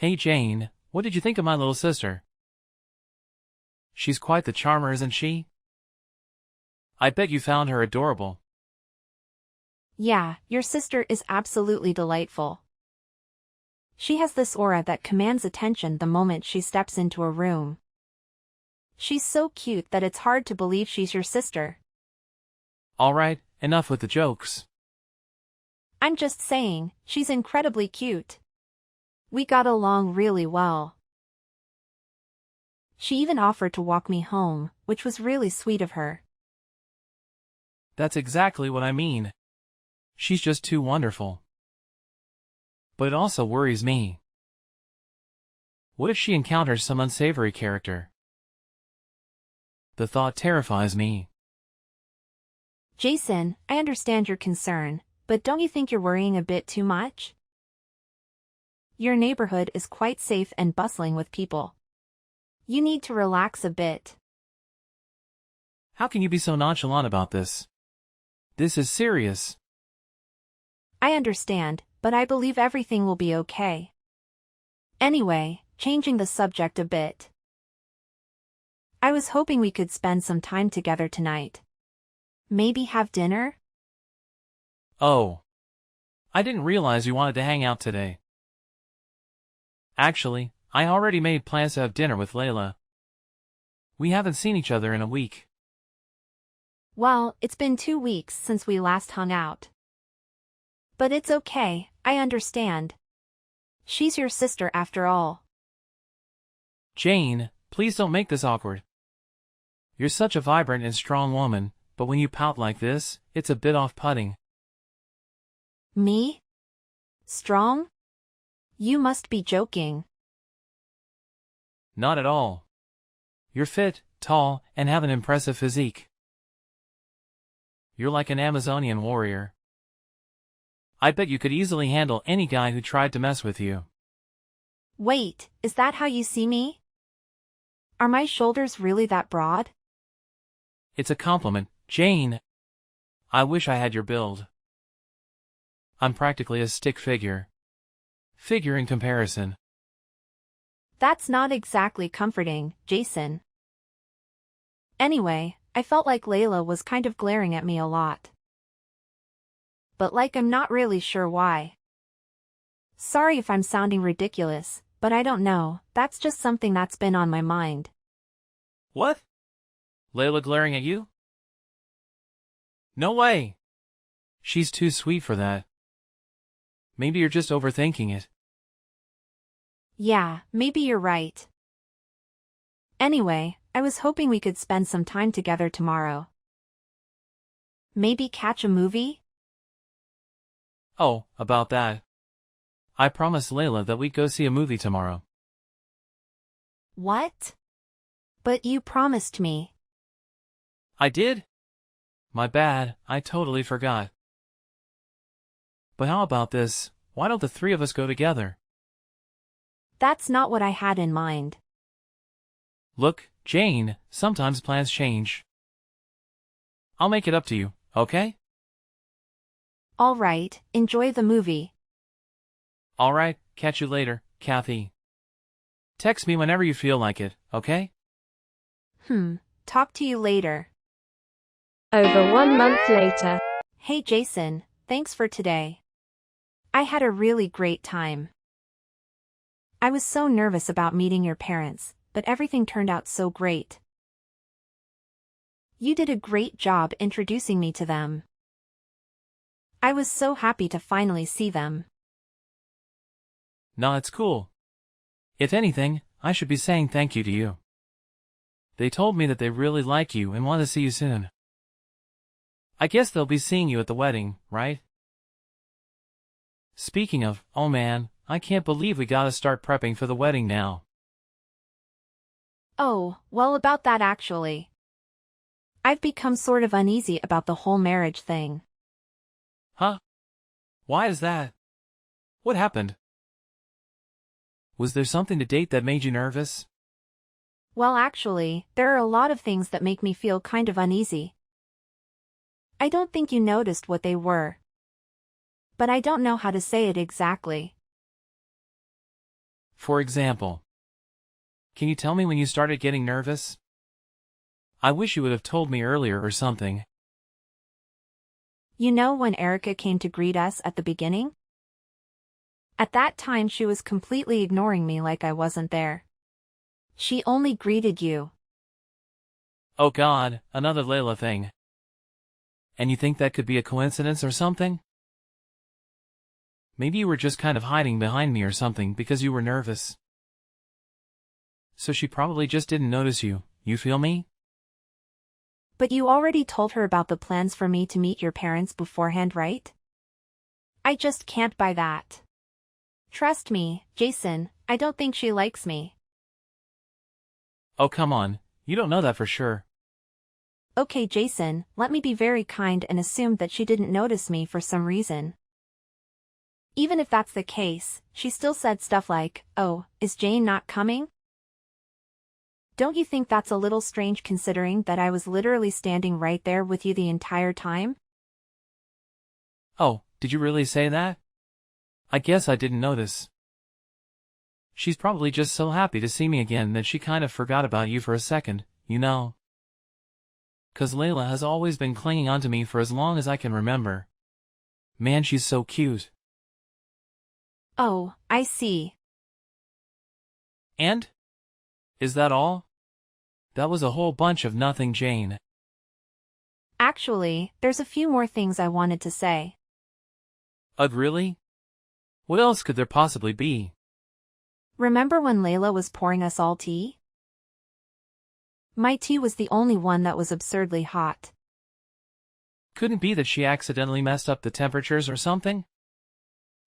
Hey Jane, what did you think of my little sister? She's quite the charmer, isn't she? I bet you found her adorable. Yeah, your sister is absolutely delightful. She has this aura that commands attention the moment she steps into a room. She's so cute that it's hard to believe she's your sister. Alright, enough with the jokes. I'm just saying, she's incredibly cute. We got along really well. She even offered to walk me home, which was really sweet of her. That's exactly what I mean. She's just too wonderful. But it also worries me. What if she encounters some unsavory character? The thought terrifies me. Jason, I understand your concern, but don't you think you're worrying a bit too much? Your neighborhood is quite safe and bustling with people. You need to relax a bit. How can you be so nonchalant about this? This is serious. I understand, but I believe everything will be okay. Anyway, changing the subject a bit. I was hoping we could spend some time together tonight. Maybe have dinner? Oh. I didn't realize you wanted to hang out today. Actually, I already made plans to have dinner with Layla. We haven't seen each other in a week. Well, it's been 2 weeks since we last hung out. But it's okay, I understand. She's your sister after all. Jane, please don't make this awkward. You're such a vibrant and strong woman, but when you pout like this, it's a bit off-putting. Me? Strong? You must be joking. Not at all. You're fit, tall, and have an impressive physique. You're like an Amazonian warrior. I bet you could easily handle any guy who tried to mess with you. Wait, is that how you see me? Are my shoulders really that broad? It's a compliment, Jane. I wish I had your build. I'm practically a stick figure. Figure in comparison. That's not exactly comforting, Jason. Anyway, I felt like Layla was kind of glaring at me a lot. But I'm not really sure why. Sorry if I'm sounding ridiculous, but I don't know, that's just something that's been on my mind. What? Layla glaring at you? No way! She's too sweet for that. Maybe you're just overthinking it. Yeah, maybe you're right. Anyway, I was hoping we could spend some time together tomorrow. Maybe catch a movie? Oh, about that. I promised Layla that we'd go see a movie tomorrow. What? But you promised me. I did? My bad, I totally forgot. But how about this, why don't the three of us go together? That's not what I had in mind. Look, Jane, sometimes plans change. I'll make it up to you, okay? All right, enjoy the movie. Alright, catch you later, Kathy. Text me whenever you feel like it, okay? Talk to you later. Over 1 month later. Hey Jason, thanks for today. I had a really great time. I was so nervous about meeting your parents, but everything turned out so great. You did a great job introducing me to them. I was so happy to finally see them. Nah, it's cool. If anything, I should be saying thank you to you. They told me that they really like you and want to see you soon. I guess they'll be seeing you at the wedding, right? Speaking of, oh man, I can't believe we gotta start prepping for the wedding now. Oh, well about that actually. I've become sort of uneasy about the whole marriage thing. Huh? Why is that? What happened? Was there something to date that made you nervous? Well actually, there are a lot of things that make me feel kind of uneasy. I don't think you noticed what they were. But I don't know how to say it exactly. For example, can you tell me when you started getting nervous? I wish you would have told me earlier or something. You know when Erica came to greet us at the beginning? At that time she was completely ignoring me like I wasn't there. She only greeted you. Oh God, another Layla thing. And you think that could be a coincidence or something? Maybe you were just kind of hiding behind me or something because you were nervous. So she probably just didn't notice you, you feel me? But you already told her about the plans for me to meet your parents beforehand, right? I just can't buy that. Trust me, Jason, I don't think she likes me. Oh come on, you don't know that for sure. Okay Jason, let me be very kind and assume that she didn't notice me for some reason. Even if that's the case, she still said stuff like, "Oh, is Jane not coming?" Don't you think that's a little strange considering that I was literally standing right there with you the entire time? Oh, did you really say that? I guess I didn't notice. She's probably just so happy to see me again that she kind of forgot about you for a second, you know. 'Cause Layla has always been clinging onto me for as long as I can remember. Man, she's so cute. Oh, I see. And? Is that all? That was a whole bunch of nothing, Jane. Actually, there's a few more things I wanted to say. Ugh, really? What else could there possibly be? Remember when Layla was pouring us all tea? My tea was the only one that was absurdly hot. Couldn't be that she accidentally messed up the temperatures or something?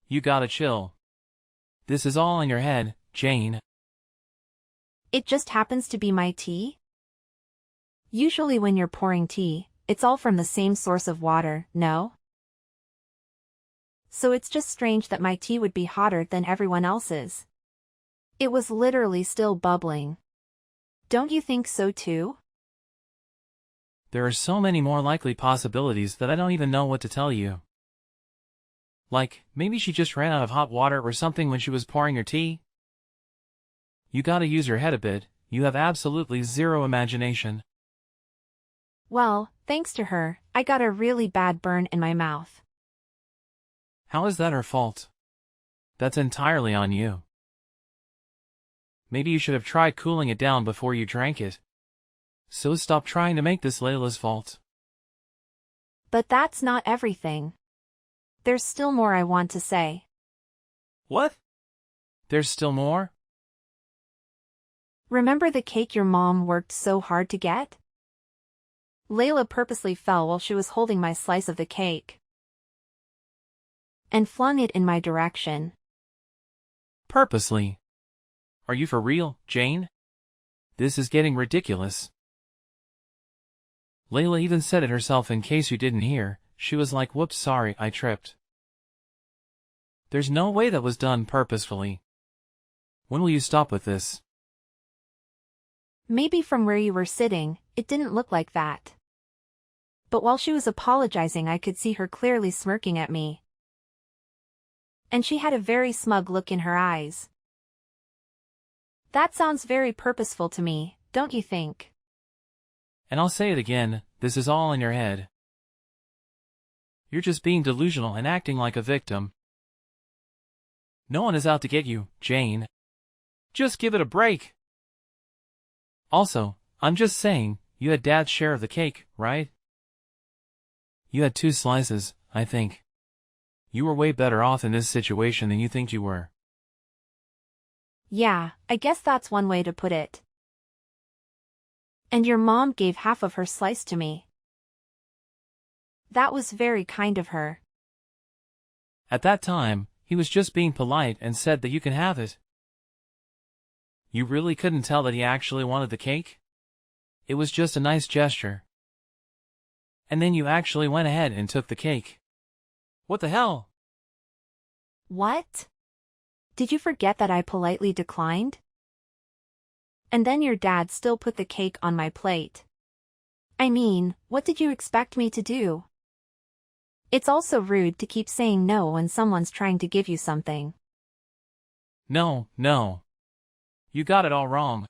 You gotta chill. This is all in your head, Jane. It just happens to be my tea? Usually when you're pouring tea, it's all from the same source of water, no? So it's just strange that my tea would be hotter than everyone else's. It was literally still bubbling. Don't you think so too? There are so many more likely possibilities that I don't even know what to tell you. Like, maybe she just ran out of hot water or something when she was pouring her tea? You gotta use your head a bit, you have absolutely zero imagination. Well, thanks to her, I got a really bad burn in my mouth. How is that her fault? That's entirely on you. Maybe you should have tried cooling it down before you drank it. So stop trying to make this Layla's fault. But that's not everything. There's still more I want to say. What? There's still more? Remember the cake your mom worked so hard to get? Layla purposely fell while she was holding my slice of the cake and flung it in my direction. Purposely? Are you for real, Jane? This is getting ridiculous. Layla even said it herself in case you didn't hear. She was like, "Whoops, sorry, I tripped." There's no way that was done purposefully. When will you stop with this? Maybe from where you were sitting, it didn't look like that. But while she was apologizing, I could see her clearly smirking at me. And she had a very smug look in her eyes. That sounds very purposeful to me, don't you think? And I'll say it again, this is all in your head. You're just being delusional and acting like a victim. No one is out to get you, Jane. Just give it a break. Also, I'm just saying, you had Dad's share of the cake, right? You had 2 slices, I think. You were way better off in this situation than you think you were. Yeah, I guess that's one way to put it. And your mom gave half of her slice to me. That was very kind of her. At that time, he was just being polite and said that you can have it. You really couldn't tell that he actually wanted the cake? It was just a nice gesture. And then you actually went ahead and took the cake. What the hell? What? Did you forget that I politely declined? And then your dad still put the cake on my plate. I mean, what did you expect me to do? It's also rude to keep saying no when someone's trying to give you something. No, no. You got it all wrong.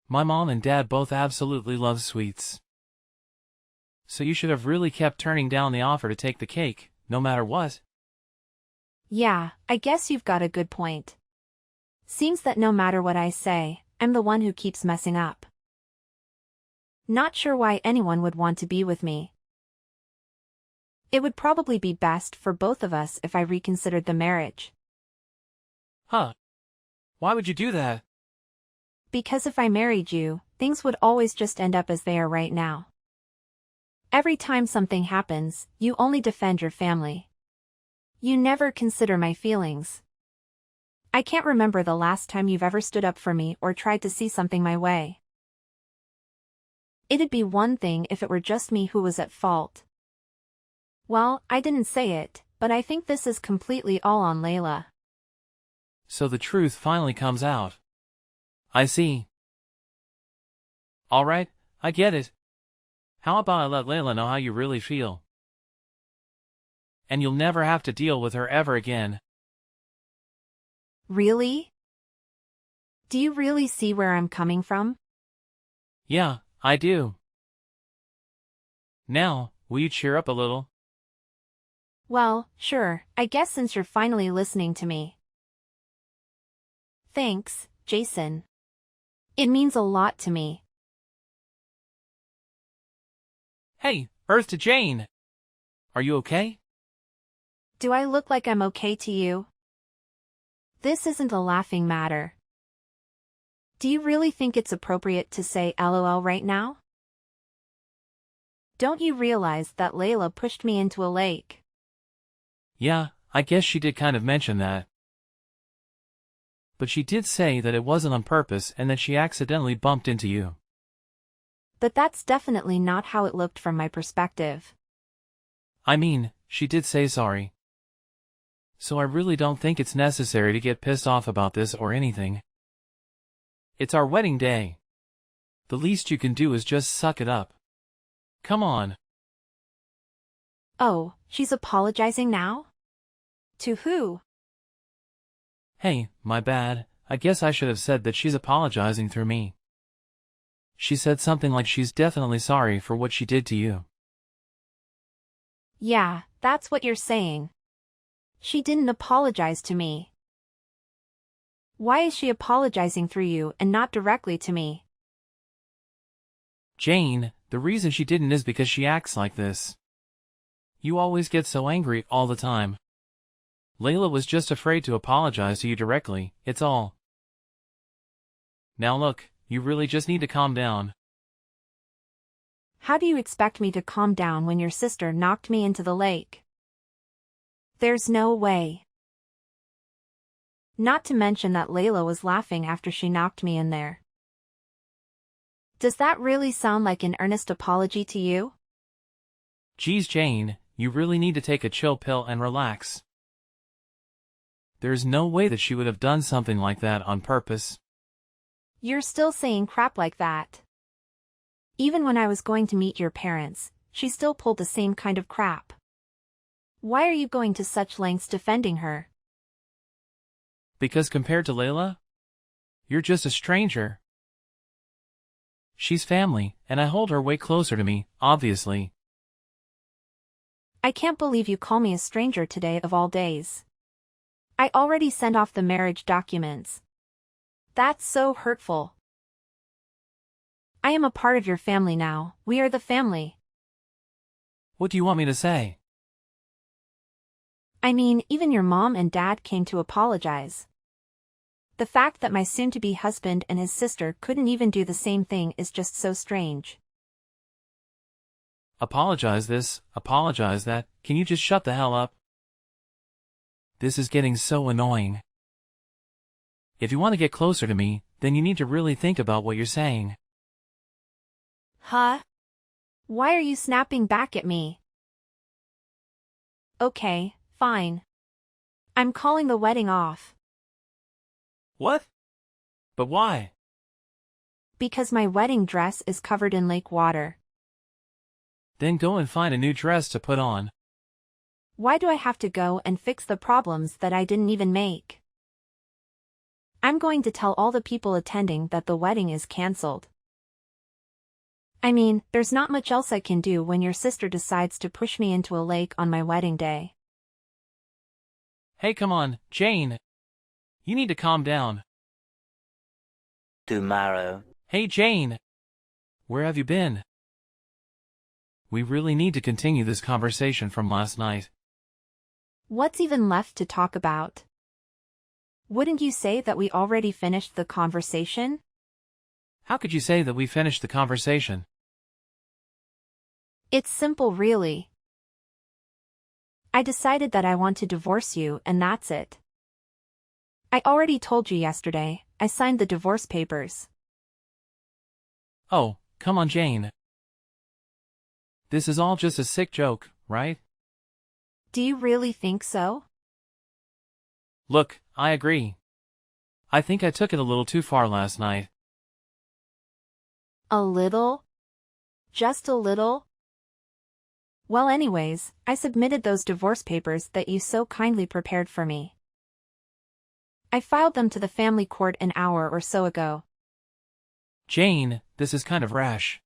My mom and dad both absolutely love sweets. So you should have really kept turning down the offer to take the cake, no matter what. Yeah, I guess you've got a good point. Seems that no matter what I say, I'm the one who keeps messing up. Not sure why anyone would want to be with me. It would probably be best for both of us if I reconsidered the marriage. Huh? Why would you do that? Because if I married you, things would always just end up as they are right now. Every time something happens, you only defend your family. You never consider my feelings. I can't remember the last time you've ever stood up for me or tried to see something my way. It'd be one thing if it were just me who was at fault. Well, I didn't say it, but I think this is completely all on Layla. So the truth finally comes out. I see. Alright, I get it. How about I let Layla know how you really feel? And you'll never have to deal with her ever again. Really? Do you really see where I'm coming from? Yeah, I do. Now, will you cheer up a little? Well, sure, I guess since you're finally listening to me. Thanks, Jason. It means a lot to me. Hey, Earth to Jane! Are you okay? Do I look like I'm okay to you? This isn't a laughing matter. Do you really think it's appropriate to say LOL right now? Don't you realize that Layla pushed me into a lake? Yeah, I guess she did kind of mention that. But she did say that it wasn't on purpose and that she accidentally bumped into you. But that's definitely not how it looked from my perspective. I mean, she did say sorry. So I really don't think it's necessary to get pissed off about this or anything. It's our wedding day. The least you can do is just suck it up. Come on. Oh, she's apologizing now? To who? Hey, my bad. I guess I should have said that she's apologizing through me. She said something like she's definitely sorry for what she did to you. Yeah, that's what you're saying. She didn't apologize to me. Why is she apologizing through you and not directly to me? Jane, the reason she didn't is because she acts like this. You always get so angry all the time. Layla was just afraid to apologize to you directly, it's all. Now look, you really just need to calm down. How do you expect me to calm down when your sister knocked me into the lake? There's no way. Not to mention that Layla was laughing after she knocked me in there. Does that really sound like an earnest apology to you? Geez, Jane, you really need to take a chill pill and relax. There's no way that she would have done something like that on purpose. You're still saying crap like that. Even when I was going to meet your parents, she still pulled the same kind of crap. Why are you going to such lengths defending her? Because compared to Layla, you're just a stranger. She's family, and I hold her way closer to me, obviously. I can't believe you call me a stranger today of all days. I already sent off the marriage documents. That's so hurtful. I am a part of your family now. We are the family. What do you want me to say? I mean, even your mom and dad came to apologize. The fact that my soon-to-be husband and his sister couldn't even do the same thing is just so strange. Apologize this, apologize that, can you just shut the hell up? This is getting so annoying. If you want to get closer to me, then you need to really think about what you're saying. Huh? Why are you snapping back at me? Okay, fine. I'm calling the wedding off. What? But why? Because my wedding dress is covered in lake water. Then go and find a new dress to put on. Why do I have to go and fix the problems that I didn't even make? I'm going to tell all the people attending that the wedding is cancelled. I mean, there's not much else I can do when your sister decides to push me into a lake on my wedding day. Hey, come on, Jane. You need to calm down. Tomorrow. Hey, Jane. Where have you been? We really need to continue this conversation from last night. What's even left to talk about? Wouldn't you say that we already finished the conversation? How could you say that we finished the conversation? It's simple, really. I decided that I want to divorce you, and that's it. I already told you yesterday, I signed the divorce papers. Oh, come on, Jane. This is all just a sick joke, right? Do you really think so? Look, I agree. I think I took it a little too far last night. A little? Just a little? Well, anyways, I submitted those divorce papers that you so kindly prepared for me. I filed them to the family court an hour or so ago. Jane, this is kind of rash.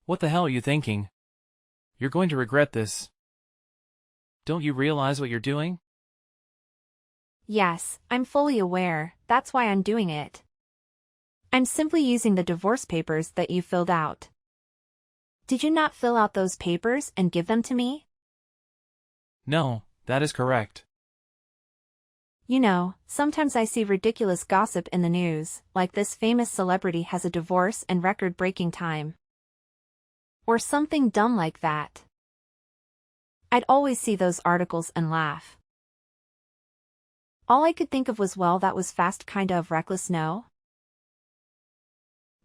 What the hell are you thinking? You're going to regret this. Don't you realize what you're doing? Yes, I'm fully aware, that's why I'm doing it. I'm simply using the divorce papers that you filled out. Did you not fill out those papers and give them to me? No, that is correct. You know, sometimes I see ridiculous gossip in the news, like this famous celebrity has a divorce in record-breaking time. Or something dumb like that. I'd always see those articles and laugh. All I could think of was, well, that was fast, kinda of reckless, no?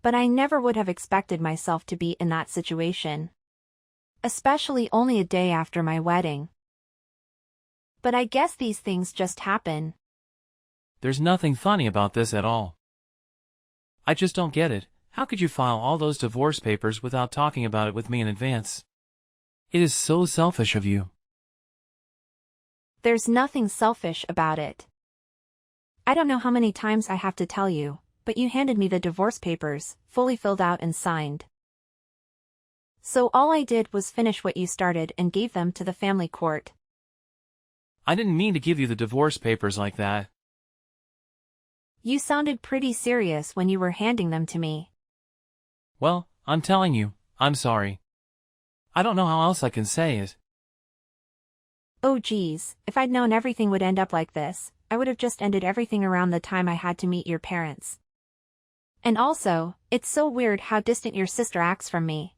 But I never would have expected myself to be in that situation. Especially only a day after my wedding. But I guess these things just happen. There's nothing funny about this at all. I just don't get it. How could you file all those divorce papers without talking about it with me in advance? It is so selfish of you. There's nothing selfish about it. I don't know how many times I have to tell you, but you handed me the divorce papers, fully filled out and signed. So all I did was finish what you started and gave them to the family court. I didn't mean to give you the divorce papers like that. You sounded pretty serious when you were handing them to me. Well, I'm telling you, I'm sorry. I don't know how else I can say it. Oh geez, if I'd known everything would end up like this, I would have just ended everything around the time I had to meet your parents. And also, it's so weird how distant your sister acts from me.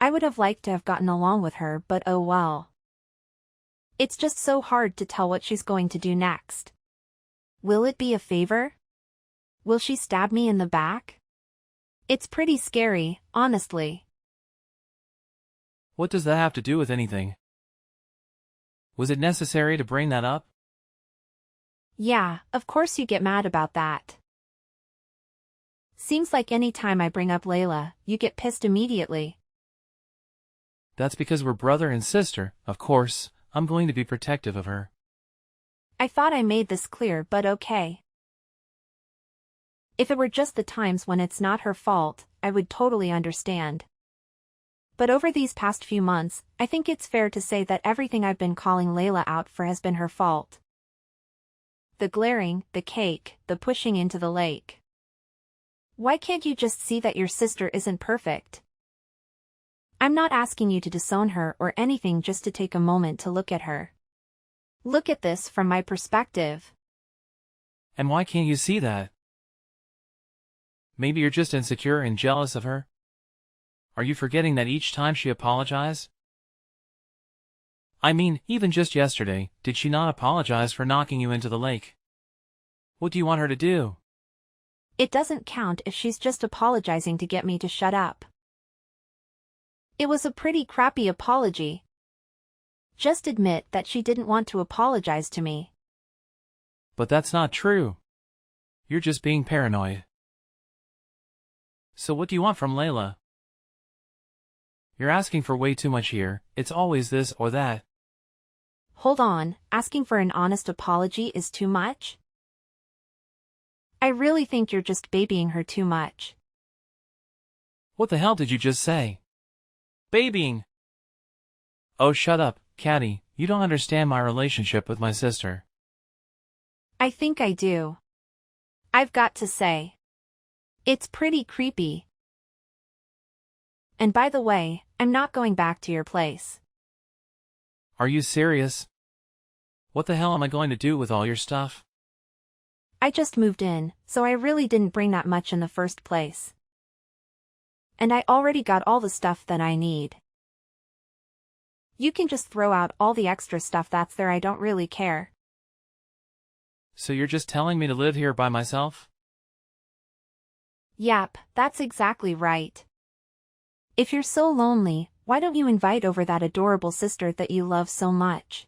I would have liked to have gotten along with her, but oh well. It's just so hard to tell what she's going to do next. Will it be a favor? Will she stab me in the back? It's pretty scary, honestly. What does that have to do with anything? Was it necessary to bring that up? Yeah, of course you get mad about that. Seems like any time I bring up Layla, you get pissed immediately. That's because we're brother and sister, of course. I'm going to be protective of her. I thought I made this clear, but okay. If it were just the times when it's not her fault, I would totally understand. But over these past few months, I think it's fair to say that everything I've been calling Layla out for has been her fault. The glaring, the cake, the pushing into the lake. Why can't you just see that your sister isn't perfect? I'm not asking you to disown her or anything, just to take a moment to look at her. Look at this from my perspective. And why can't you see that? Maybe you're just insecure and jealous of her? Are you forgetting that each time she apologized? I mean, even just yesterday, did she not apologize for knocking you into the lake? What do you want her to do? It doesn't count if she's just apologizing to get me to shut up. It was a pretty crappy apology. Just admit that she didn't want to apologize to me. But that's not true. You're just being paranoid. So what do you want from Layla? You're asking for way too much here. It's always this or that. Hold on, asking for an honest apology is too much? I really think you're just babying her too much. What the hell did you just say? Babying! Oh, shut up, Caddy. You don't understand my relationship with my sister. I think I do. I've got to say. It's pretty creepy. And by the way, I'm not going back to your place. Are you serious? What the hell am I going to do with all your stuff? I just moved in, so I really didn't bring that much in the first place. And I already got all the stuff that I need. You can just throw out all the extra stuff that's there. I don't really care. So you're just telling me to live here by myself? Yep, that's exactly right. If you're so lonely, why don't you invite over that adorable sister that you love so much?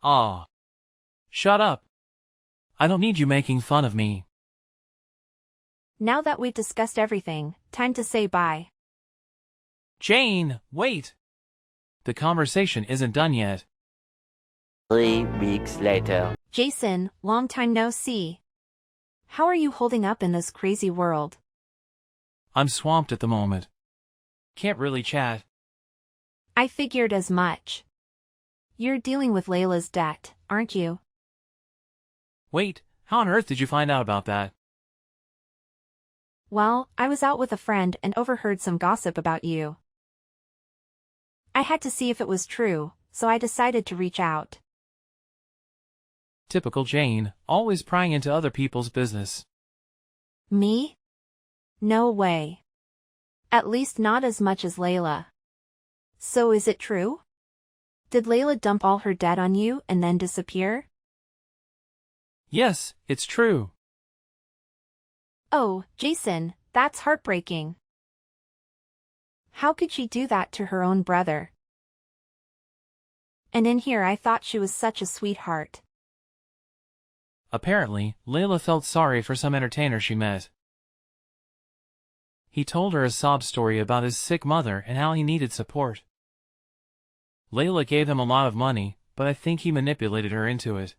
Aw. Shut up. I don't need you making fun of me. Now that we've discussed everything, time to say bye. Jane, wait! The conversation isn't done yet. 3 weeks later. Jason, long time no see. How are you holding up in this crazy world? I'm swamped at the moment. Can't really chat. I figured as much. You're dealing with Layla's debt, aren't you? Wait, how on earth did you find out about that? Well, I was out with a friend and overheard some gossip about you. I had to see if it was true, so I decided to reach out. Typical Jane, always prying into other people's business. Me? No way. At least not as much as Layla. So is it true? Did Layla dump all her debt on you and then disappear? Yes, it's true. Oh, Jason, that's heartbreaking. How could she do that to her own brother? And in here I thought she was such a sweetheart. Apparently, Layla felt sorry for some entertainer she met. He told her a sob story about his sick mother and how he needed support. Layla gave him a lot of money, but I think he manipulated her into it.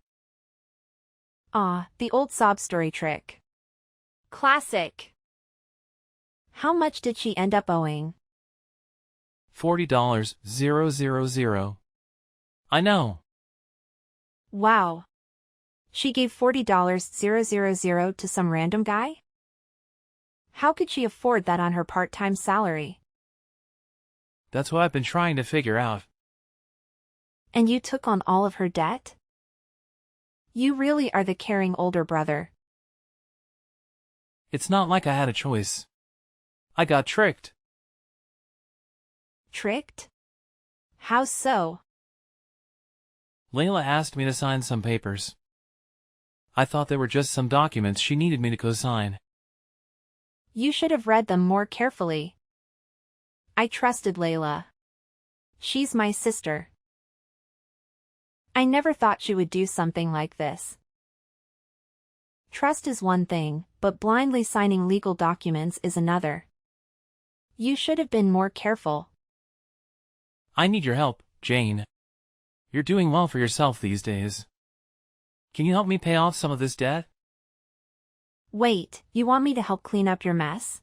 Ah, the old sob story trick. Classic. How much did she end up owing? $40,000. I know. Wow. She gave $40,000 to some random guy? How could she afford that on her part-time salary? That's what I've been trying to figure out. And you took on all of her debt? You really are the caring older brother. It's not like I had a choice. I got tricked. Tricked? How so? Layla asked me to sign some papers. I thought they were just some documents she needed me to co-sign. You should have read them more carefully. I trusted Layla. She's my sister. I never thought she would do something like this. Trust is one thing, but blindly signing legal documents is another. You should have been more careful. I need your help, Jane. You're doing well for yourself these days. Can you help me pay off some of this debt? Wait, you want me to help clean up your mess?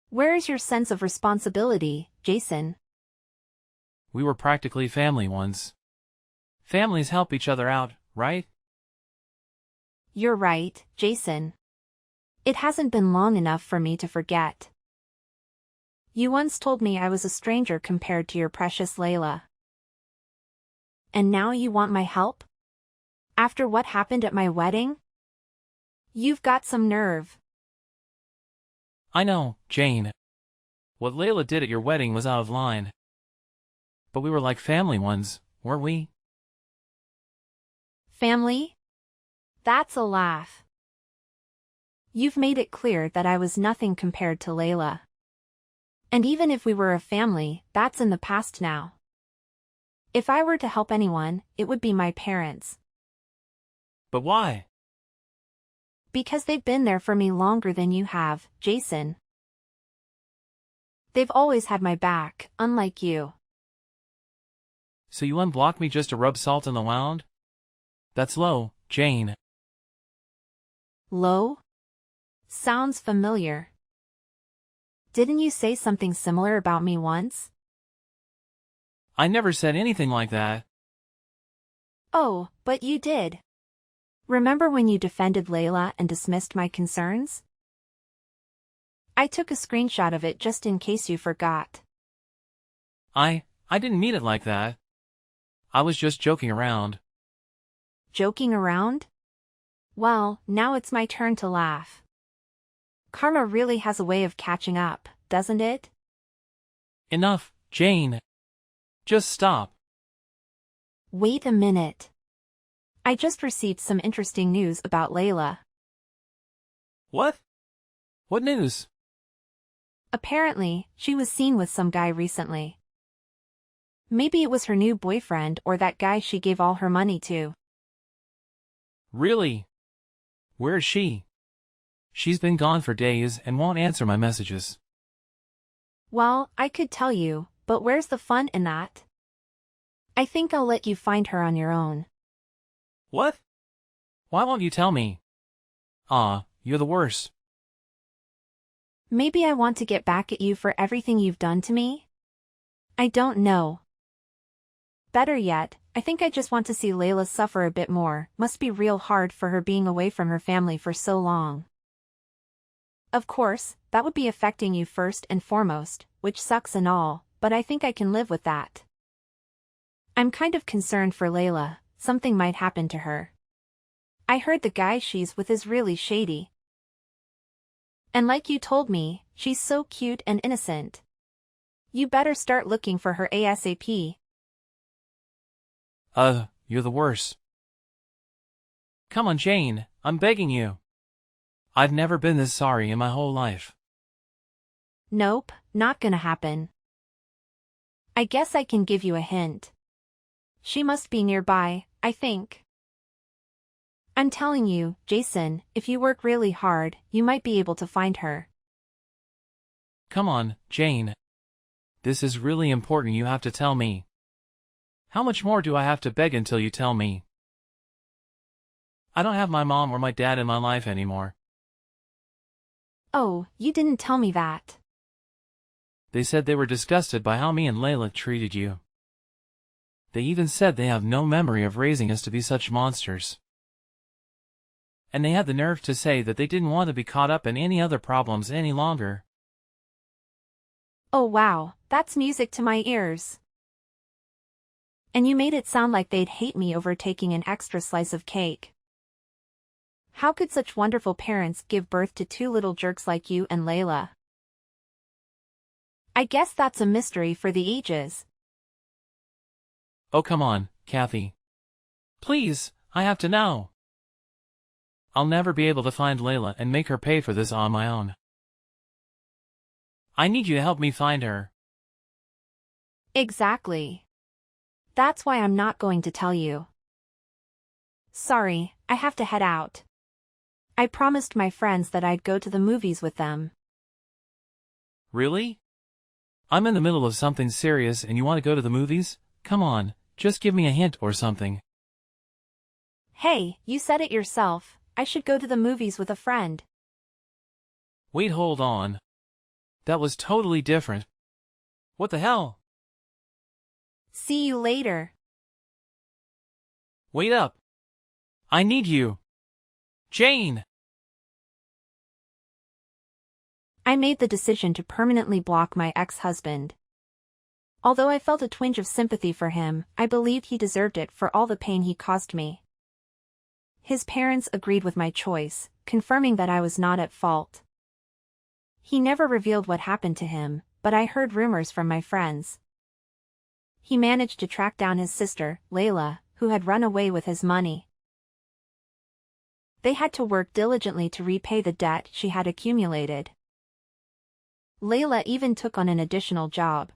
Where is your sense of responsibility, Jason? We were practically family once. Families help each other out, right? You're right, Jason. It hasn't been long enough for me to forget. You once told me I was a stranger compared to your precious Layla. And now you want my help? After what happened at my wedding? You've got some nerve. I know, Jane. What Layla did at your wedding was out of line. But we were like family ones, weren't we? Family? That's a laugh. You've made it clear that I was nothing compared to Layla. And even if we were a family, that's in the past now. If I were to help anyone, it would be my parents. But why? Because they've been there for me longer than you have, Jason. They've always had my back, unlike you. So you unblocked me just to rub salt in the wound? That's low, Jane. Low? Sounds familiar. Didn't you say something similar about me once? I never said anything like that. Oh, but you did. Remember when you defended Layla and dismissed my concerns? I took a screenshot of it just in case you forgot. I didn't mean it like that. I was just joking around. Joking around? Well, now it's my turn to laugh. Karma really has a way of catching up, doesn't it? Enough, Jane. Just stop. Wait a minute. I just received some interesting news about Layla. What? What news? Apparently, she was seen with some guy recently. Maybe it was her new boyfriend or that guy she gave all her money to. Really? Where is she? She's been gone for days and won't answer my messages. Well, I could tell you, but where's the fun in that? I think I'll let you find her on your own. What? Why won't you tell me? You're the worst. Maybe I want to get back at you for everything you've done to me? I don't know. Better yet, I think I just want to see Layla suffer a bit more. Must be real hard for her being away from her family for so long. Of course, that would be affecting you first and foremost, which sucks and all, but I think I can live with that. I'm kind of concerned for Layla, something might happen to her. I heard the guy she's with is really shady. And like you told me, she's so cute and innocent. You better start looking for her ASAP. You're the worst. Come on, Jane, I'm begging you. I've never been this sorry in my whole life. Nope, not gonna happen. I guess I can give you a hint. She must be nearby, I think. I'm telling you, Jason, if you work really hard, you might be able to find her. Come on, Jane. This is really important, you have to tell me. How much more do I have to beg until you tell me? I don't have my mom or my dad in my life anymore. Oh, you didn't tell me that. They said they were disgusted by how me and Layla treated you. They even said they have no memory of raising us to be such monsters. And they had the nerve to say that they didn't want to be caught up in any other problems any longer. Oh wow, that's music to my ears. And you made it sound like they'd hate me over taking an extra slice of cake. How could such wonderful parents give birth to two little jerks like you and Layla? I guess that's a mystery for the ages. Oh come on, Kathy. Please, I have to know. I'll never be able to find Layla and make her pay for this on my own. I need you to help me find her. Exactly. That's why I'm not going to tell you. Sorry, I have to head out. I promised my friends that I'd go to the movies with them. Really? I'm in the middle of something serious and you want to go to the movies? Come on, just give me a hint or something. Hey, you said it yourself, I should go to the movies with a friend. Wait, hold on. That was totally different. What the hell? See you later. Wait up. I need you. Jane! I made the decision to permanently block my ex-husband. Although I felt a twinge of sympathy for him, I believed he deserved it for all the pain he caused me. His parents agreed with my choice, confirming that I was not at fault. He never revealed what happened to him, but I heard rumors from my friends. He managed to track down his sister, Layla, who had run away with his money. They had to work diligently to repay the debt she had accumulated. Layla even took on an additional job.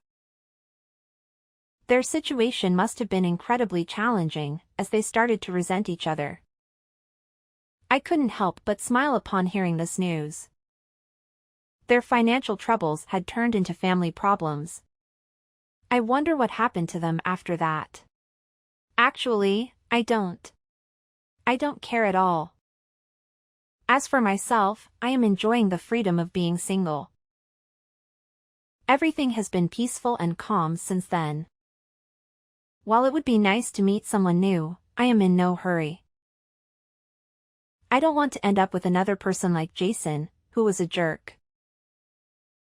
Their situation must have been incredibly challenging, as they started to resent each other. I couldn't help but smile upon hearing this news. Their financial troubles had turned into family problems. I wonder what happened to them after that. Actually, I don't. I don't care at all. As for myself, I am enjoying the freedom of being single. Everything has been peaceful and calm since then. While it would be nice to meet someone new, I am in no hurry. I don't want to end up with another person like Jason, who was a jerk.